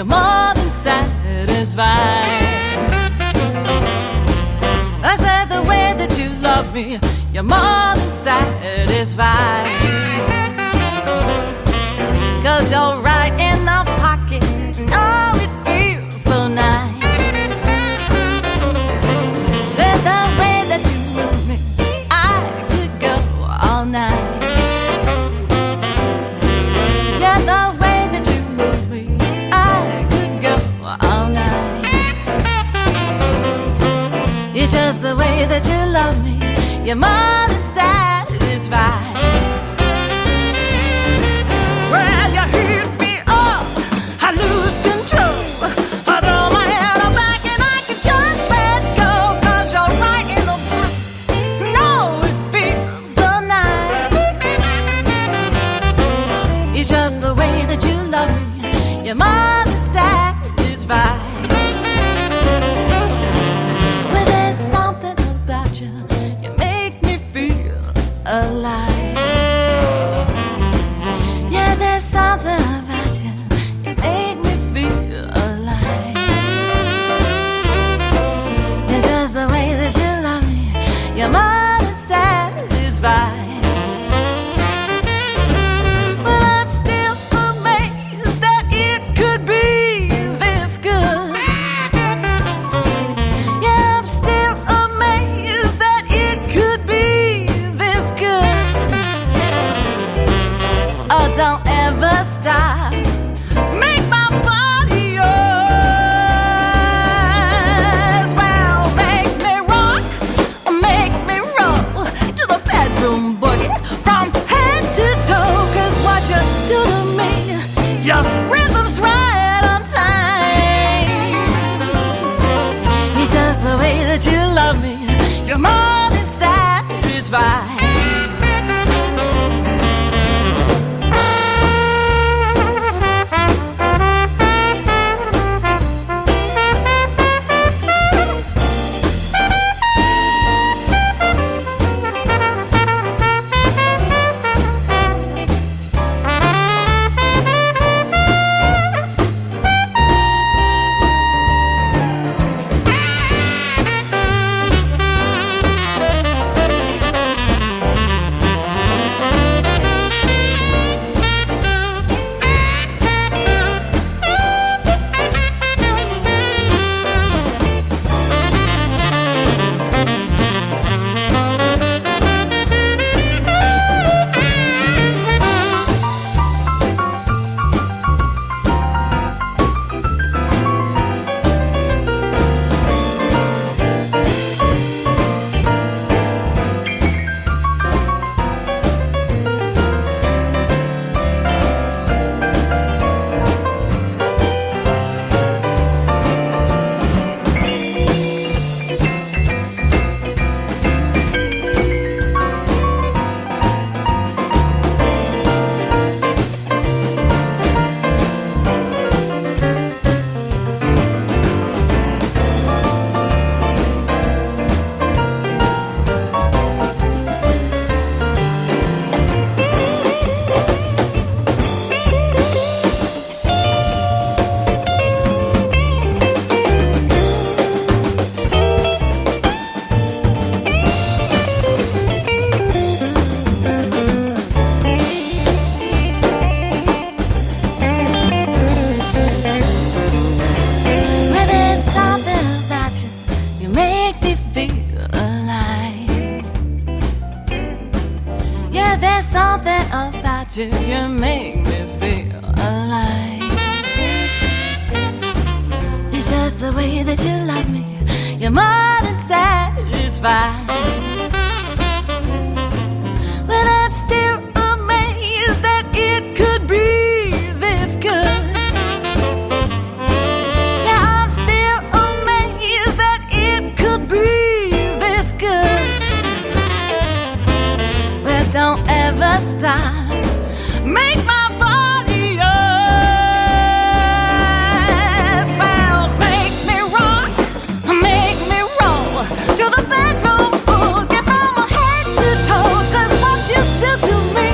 you're more than satisfied. I said the way that you love me, you're more than satisfied. 'Cause you're right in the pocket, oh, it feels so nice. With the way that you move me, I could go all night. Yeah, the way that you move me, I could go all night. It's just the way that you love me, you're more than satisfied. Well, you hit me up, I lose control. I throw my head back and I can just let go. 'Cause you're right in the pocket, no, it feels so nice. It's just the way that you love me, you're more than satisfied. Well, there's something about you, you make me feel alive. Yeah, there's something about you, you make me feel alive. It's just the way that you love me, you're more than satisfied. Well, I'm still amazed that it could be this good. Yeah, I'm still amazed that it could be this good. Oh, don't ever stop, make my body yours. Well, make me rock, make me roll to the bedroom boogie from head to toe. 'Cause what you do to me, your rhythm's right on time. It's just the way that you love me, you're more than satisfied. Well, there's something about you, you make me feel alive. Yeah, there's something about you, you make me feel alive. It's just the way that you love me, you're more than satisfied. Well, I'm still amazed that it could be this good. Yeah, I'm still amazed that it could be this good. Well, don't ever stop, make my body yours. Well, make me rock, make me roll to the bedroom boogie from my head to toe. 'Cause what you do to me,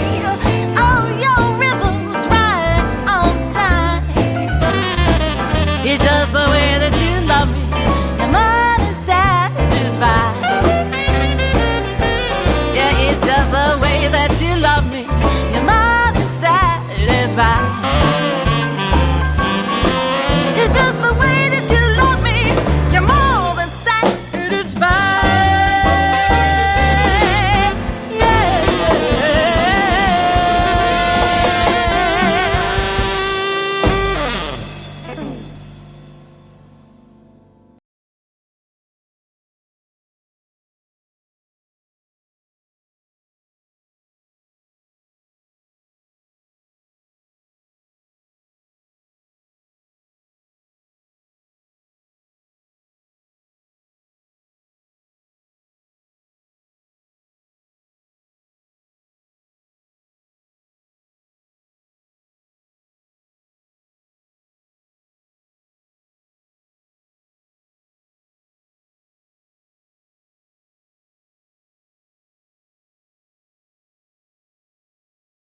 oh, your rhythm's right on time. satisfied.